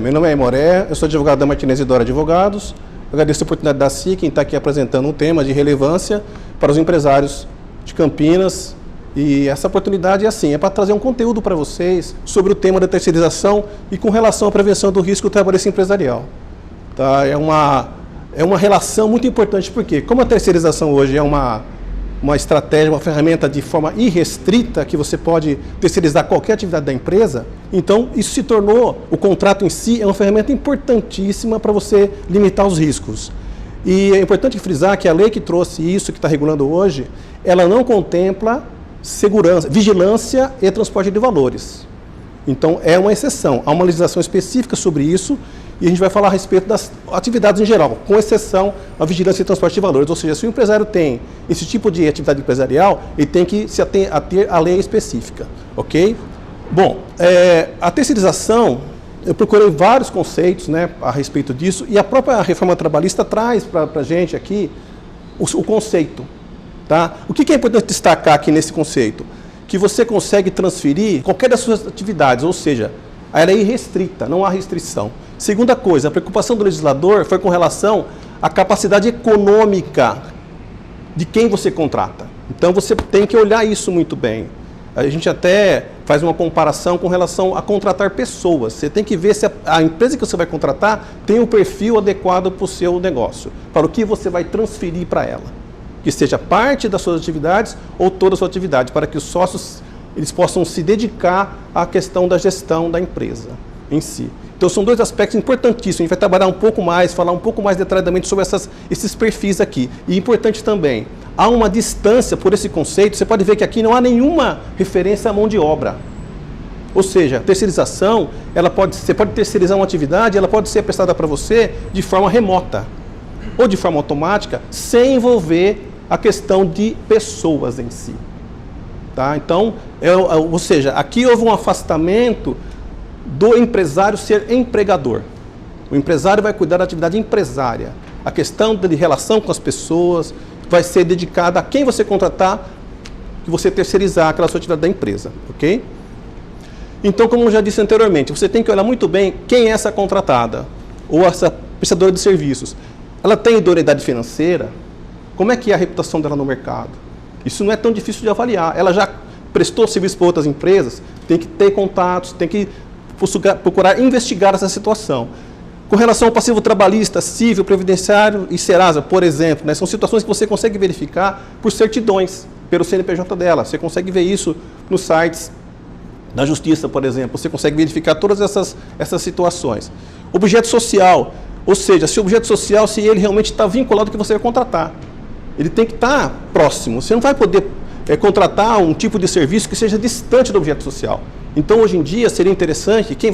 Meu nome é Aimoré, eu sou advogado da Martinez e Dora Advogados. Eu agradeço a oportunidade da CIC em estar aqui apresentando um tema de relevância para os empresários de Campinas. E essa oportunidade é para trazer um conteúdo para vocês sobre o tema da terceirização e com relação à prevenção do risco trabalhista empresarial. Tá? É uma relação muito importante, porque como a terceirização hoje é uma estratégia, uma ferramenta de forma irrestrita, que você pode terceirizar qualquer atividade da empresa, então isso se tornou, o contrato em si é uma ferramenta importantíssima para você limitar os riscos. E é importante frisar que a lei que trouxe isso, que está regulando hoje, ela não contempla segurança, vigilância e transporte de valores. Então é uma exceção, há uma legislação específica sobre isso, e a gente vai falar a respeito das atividades em geral, com exceção à vigilância e transporte de valores. Ou seja, se o empresário tem esse tipo de atividade empresarial, ele tem que se ater à lei específica, ok? Bom, a terceirização, eu procurei vários conceitos, né, a respeito disso, e a própria reforma trabalhista traz para a gente aqui o conceito. Tá? O que é importante destacar aqui nesse conceito? Que você consegue transferir qualquer das suas atividades, ou seja, ela é irrestrita, não há restrição. Segunda coisa, a preocupação do legislador foi com relação à capacidade econômica de quem você contrata. Então você tem que olhar isso muito bem. A gente até faz uma comparação com relação a contratar pessoas. Você tem que ver se a empresa que você vai contratar tem um perfil adequado para o seu negócio, para o que você vai transferir para ela. Que seja parte das suas atividades ou toda a sua atividade, para que os sócios eles possam se dedicar à questão da gestão da empresa em si. Então são dois aspectos importantíssimos. A gente vai trabalhar um pouco mais, falar um pouco mais detalhadamente sobre esses perfis aqui. E importante também, há uma distância por esse conceito. Você pode ver que aqui não há nenhuma referência à mão de obra. Ou seja, a terceirização, você pode terceirizar uma atividade, ela pode ser prestada para você de forma remota ou de forma automática, sem envolver a questão de pessoas em si. Tá? Então, ou seja, aqui houve um afastamento do empresário ser empregador. O empresário vai cuidar da atividade empresária. A questão de relação com as pessoas vai ser dedicada a quem você contratar, que você terceirizar aquela sua atividade da empresa, ok? Então, como eu já disse anteriormente, você tem que olhar muito bem quem é essa contratada, ou essa prestadora de serviços. Ela tem idoneidade financeira? Como é que é a reputação dela no mercado? Isso não é tão difícil de avaliar. Ela já prestou serviço para outras empresas? Tem que ter contatos, tem que procurar investigar essa situação. Com relação ao passivo trabalhista, civil, previdenciário e Serasa, por exemplo, né, são situações que você consegue verificar por certidões, pelo CNPJ dela. Você consegue ver isso nos sites da Justiça, por exemplo. Você consegue verificar todas essas situações. Objeto social, ou seja, se o objeto social, se ele realmente está vinculado ao que você vai contratar. Ele tem que estar próximo. Você não vai poder contratar um tipo de serviço que seja distante do objeto social. Então, hoje em dia, seria interessante quem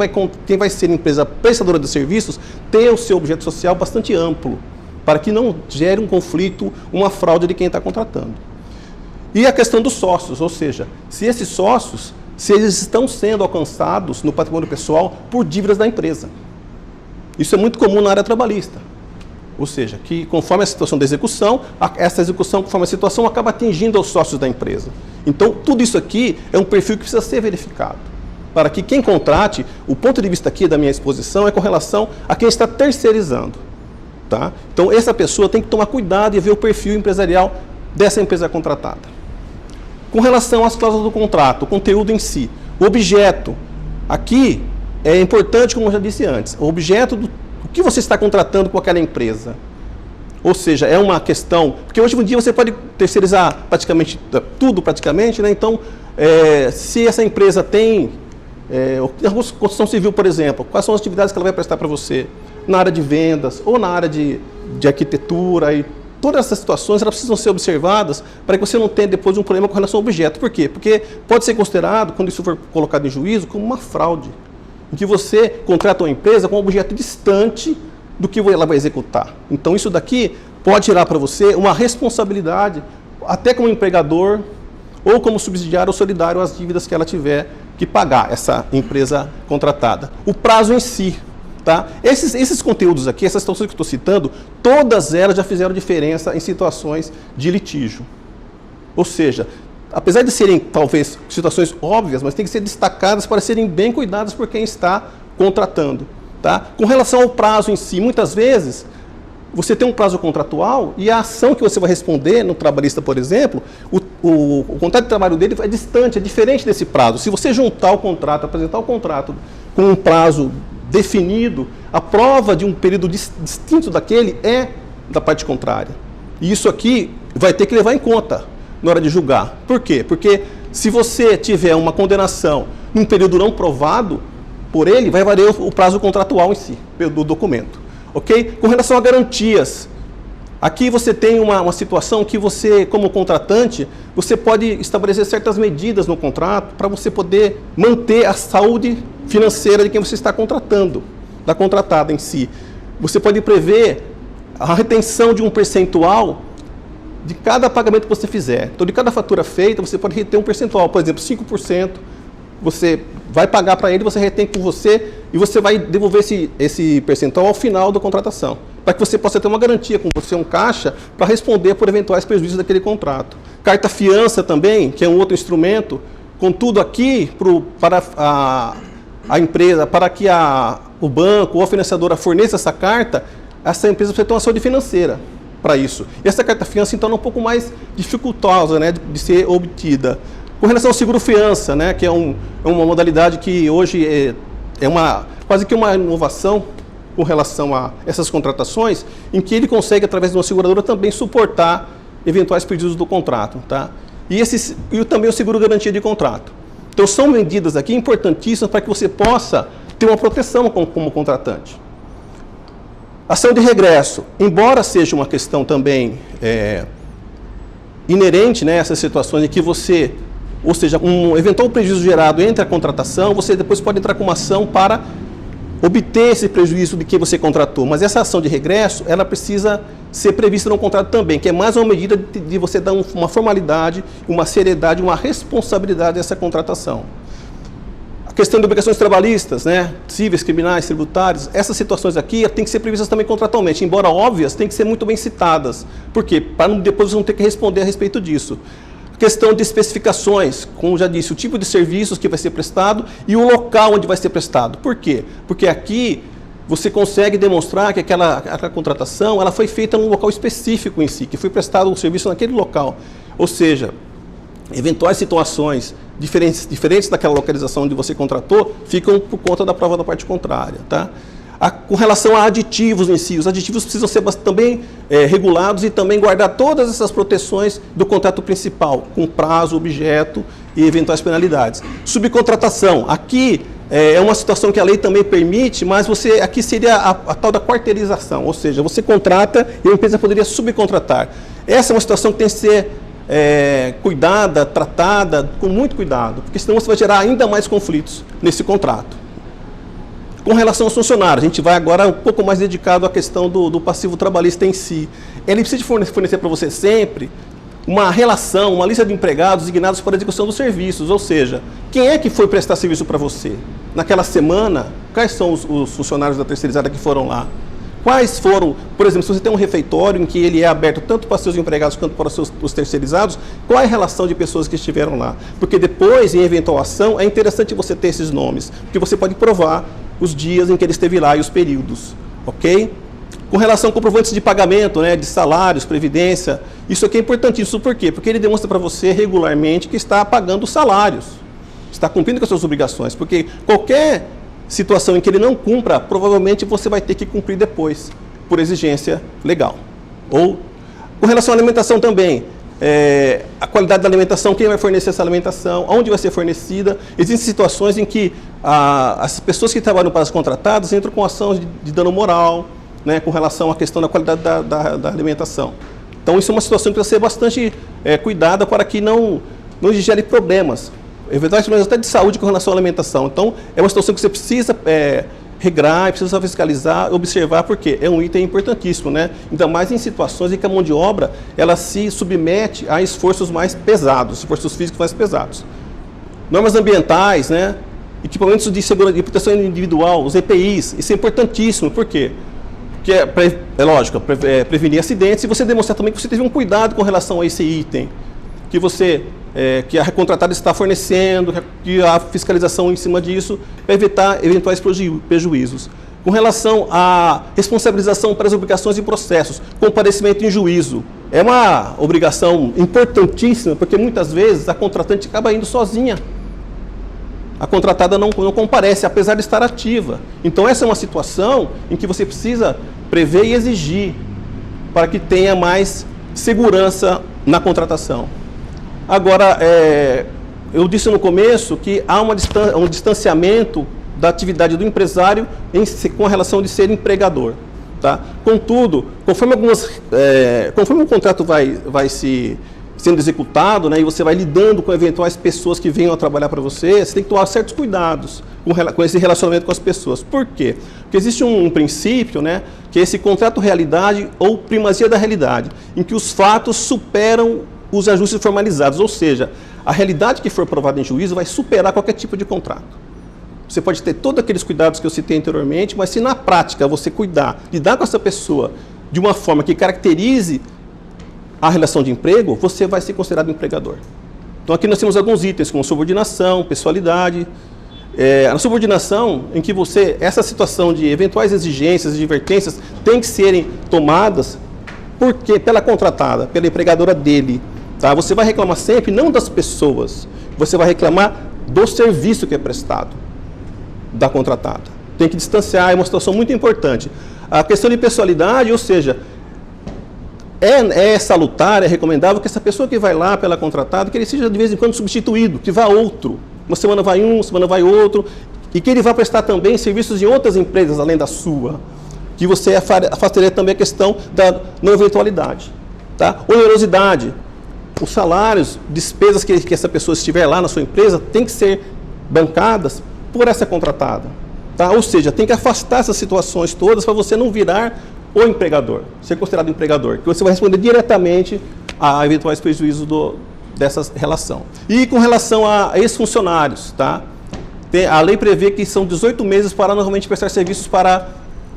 vai ser empresa prestadora de serviços ter o seu objeto social bastante amplo, para que não gere um conflito, uma fraude de quem está contratando. E a questão dos sócios, ou seja, se esses sócios, se eles estão sendo alcançados no patrimônio pessoal por dívidas da empresa. Isso é muito comum na área trabalhista. Ou seja, que conforme a situação da execução, essa execução, conforme a situação, acaba atingindo os sócios da empresa. Então, tudo isso aqui é um perfil que precisa ser verificado. Para que quem contrate, o ponto de vista aqui da minha exposição é com relação a quem está terceirizando. Tá? Então, essa pessoa tem que tomar cuidado e ver o perfil empresarial dessa empresa contratada. Com relação às cláusulas do contrato, o conteúdo em si, o objeto, aqui é importante, como eu já disse antes, o objeto do que você está contratando com aquela empresa. Ou seja, é uma questão... Porque hoje em dia você pode terceirizar praticamente tudo, né? Então, se essa empresa tem... a construção civil, por exemplo, quais são as atividades que ela vai prestar para você? Na área de vendas ou na área de arquitetura. E todas essas situações elas precisam ser observadas para que você não tenha depois um problema com relação ao objeto. Por quê? Porque pode ser considerado, quando isso for colocado em juízo, como uma fraude. Em que você contrata uma empresa com um objeto distante do que ela vai executar. Então, isso daqui pode tirar para você uma responsabilidade, até como empregador, ou como subsidiário ou solidário, às dívidas que ela tiver que pagar, essa empresa contratada. O prazo em si. Tá? Esses conteúdos aqui, essas situações que eu estou citando, todas elas já fizeram diferença em situações de litígio. Ou seja, apesar de serem, talvez, situações óbvias, mas tem que ser destacadas para serem bem cuidadas por quem está contratando. Tá? Com relação ao prazo em si, muitas vezes, você tem um prazo contratual e a ação que você vai responder no trabalhista, por exemplo, o contrato de trabalho dele é distante, é diferente desse prazo. Se você juntar o contrato, apresentar o contrato com um prazo definido, a prova de um período distinto daquele é da parte contrária. E isso aqui vai ter que levar em conta na hora de julgar. Por quê? Porque se você tiver uma condenação num período não provado por ele, vai valer o prazo contratual em si, do documento. Ok? Com relação a garantias, aqui você tem uma situação que você, como contratante, você pode estabelecer certas medidas no contrato para você poder manter a saúde financeira de quem você está contratando, da contratada em si. Você pode prever a retenção de um percentual de cada pagamento que você fizer. Então, de cada fatura feita, você pode reter um percentual, por exemplo, 5%. Você vai pagar para ele, você retém com você e você vai devolver esse percentual ao final da contratação, para que você possa ter uma garantia com você, um caixa, para responder por eventuais prejuízos daquele contrato. Carta fiança também, que é um outro instrumento, contudo aqui para a empresa, para que o banco ou a financiadora forneça essa carta, essa empresa precisa ter uma saúde financeira para isso. E essa carta fiança, então, é um pouco mais dificultosa, né, de ser obtida. Com relação ao seguro-fiança, né, que é uma modalidade que hoje quase que uma inovação com relação a essas contratações, em que ele consegue, através de uma seguradora, também suportar eventuais prejuízos do contrato. Tá? E também o seguro-garantia de contrato. Então, são medidas aqui importantíssimas para que você possa ter uma proteção como contratante. Ação de regresso, embora seja uma questão também inerente, né, a essas situações em que você, ou seja, um eventual prejuízo gerado entre a contratação, você depois pode entrar com uma ação para obter esse prejuízo de quem você contratou. Mas essa ação de regresso, ela precisa ser prevista no contrato também, que é mais uma medida de você dar uma formalidade, uma seriedade, uma responsabilidade dessa contratação. A questão de obrigações trabalhistas, né, cíveis, criminais, tributárias, essas situações aqui têm que ser previstas também contratualmente, embora óbvias, têm que ser muito bem citadas. Por quê? Para depois você não ter que responder a respeito disso. Questão de especificações, como já disse, o tipo de serviços que vai ser prestado e o local onde vai ser prestado. Por quê? Porque aqui você consegue demonstrar que aquela contratação ela foi feita num local específico em si, que foi prestado um serviço naquele local. Ou seja, eventuais situações diferentes daquela localização onde você contratou ficam por conta da prova da parte contrária. Tá? Com relação a aditivos em si, os aditivos precisam ser também regulados e também guardar todas essas proteções do contrato principal, com prazo, objeto e eventuais penalidades. Subcontratação, aqui é uma situação que a lei também permite, mas aqui seria a tal da quarteirização, ou seja, você contrata e a empresa poderia subcontratar. Essa é uma situação que tem que ser cuidada, tratada com muito cuidado, porque senão você vai gerar ainda mais conflitos nesse contrato. Com relação aos funcionários, a gente vai agora um pouco mais dedicado à questão do passivo trabalhista em si. Ele precisa fornecer para você sempre uma relação, uma lista de empregados designados para a execução dos serviços, ou seja, quem é que foi prestar serviço para você? Naquela semana, quais são os funcionários da terceirizada que foram lá? Quais foram, por exemplo, se você tem um refeitório em que ele é aberto tanto para seus empregados quanto para os terceirizados, qual é a relação de pessoas que estiveram lá? Porque depois, em eventual ação, é interessante você ter esses nomes, porque você pode provar os dias em que ele esteve lá e os períodos, ok? Com relação a comprovantes de pagamento, né, de salários, previdência, isso aqui é importantíssimo, por quê? Porque ele demonstra para você regularmente que está pagando salários, está cumprindo com as suas obrigações, porque qualquer situação em que ele não cumpra, provavelmente você vai ter que cumprir depois, por exigência legal. Ou, com relação à alimentação também, a qualidade da alimentação, quem vai fornecer essa alimentação, onde vai ser fornecida. Existem situações em que as pessoas que trabalham para as contratadas entram com ações de dano moral, né, com relação à questão da qualidade da alimentação. Então, isso é uma situação que precisa ser bastante cuidada para que não gere problemas, eventuais problemas até de saúde com relação à alimentação. Então, é uma situação que você precisa regrar, precisa fiscalizar, observar, porque é um item importantíssimo, né? Ainda mais em situações em que a mão de obra ela se submete a esforços mais pesados, esforços físicos mais pesados. Normas ambientais, né? Equipamentos de segurança, de proteção individual, os EPIs, isso é importantíssimo, por quê? Porque é lógico, prevenir acidentes e você demonstrar também que você teve um cuidado com relação a esse item, que que a recontratada está fornecendo, que a fiscalização em cima disso vai evitar eventuais prejuízos. Com relação à responsabilização para as obrigações e processos, comparecimento em juízo. É uma obrigação importantíssima, porque muitas vezes a contratante acaba indo sozinha. A contratada não comparece, apesar de estar ativa. Então essa é uma situação em que você precisa prever e exigir para que tenha mais segurança na contratação. Agora, eu disse no começo que há um distanciamento da atividade do empresário com a relação de ser empregador. Tá? Contudo, conforme o contrato vai sendo executado, né, e você vai lidando com eventuais pessoas que venham a trabalhar para você, você tem que tomar certos cuidados com esse relacionamento com as pessoas. Por quê? Porque existe um princípio, né, que é esse contrato realidade ou primazia da realidade, em que os fatos superam os ajustes formalizados, ou seja, a realidade que for provada em juízo vai superar qualquer tipo de contrato. Você pode ter todos aqueles cuidados que eu citei anteriormente, mas se na prática você lidar com essa pessoa de uma forma que caracterize a relação de emprego, você vai ser considerado empregador. Então aqui nós temos alguns itens, como subordinação, pessoalidade. A subordinação, em que essa situação de eventuais exigências e advertências tem que serem tomadas pela contratada, pela empregadora dele. Tá? Você vai reclamar sempre, não das pessoas, você vai reclamar do serviço que é prestado da contratada. Tem que distanciar, é uma situação muito importante. A questão de pessoalidade, ou seja, é salutar, é recomendável que essa pessoa que vai lá pela contratada, que ele seja de vez em quando substituído, que vá outro. Uma semana vai um, uma semana vai outro, e que ele vá prestar também serviços em outras empresas além da sua, que você afastaria também a questão da não eventualidade. Tá? Onerosidade. Os salários, despesas que essa pessoa estiver lá na sua empresa, tem que ser bancadas por essa contratada. Tá? Ou seja, tem que afastar essas situações todas para você não virar o empregador, ser considerado empregador, que você vai responder diretamente a eventuais prejuízos dessa relação. E com relação a ex-funcionários, tá? A lei prevê que são 18 meses para normalmente prestar serviços para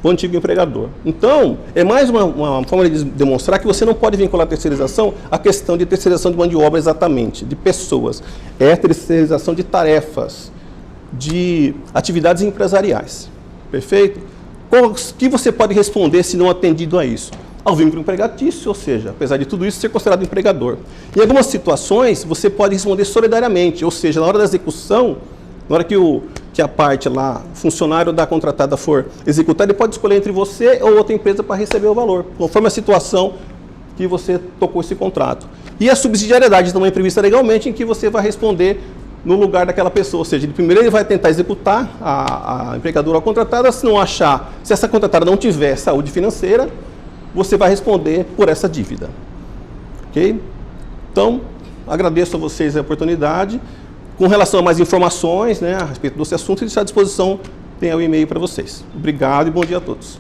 o antigo empregador. Então, é mais uma forma de demonstrar que você não pode vincular a terceirização à questão de terceirização de mão de obra exatamente, de pessoas. É a terceirização de tarefas, de atividades empresariais. Perfeito? O que você pode responder se não atendido a isso? Ao vínculo empregatício, ou seja, apesar de tudo isso, ser considerado empregador. Em algumas situações, você pode responder solidariamente, ou seja, na hora da execução, na hora que a parte lá, funcionário da contratada for executar, ele pode escolher entre você ou outra empresa para receber o valor, conforme a situação que você tocou esse contrato. E a subsidiariedade também é prevista legalmente, em que você vai responder no lugar daquela pessoa, ou seja, primeiro ele vai tentar executar a empregadora ou a contratada, se não achar, se essa contratada não tiver saúde financeira, você vai responder por essa dívida. Ok? Então, agradeço a vocês a oportunidade. Com relação a mais informações, né, a respeito desse assunto, ele está à disposição, tem o e-mail para vocês. Obrigado e bom dia a todos.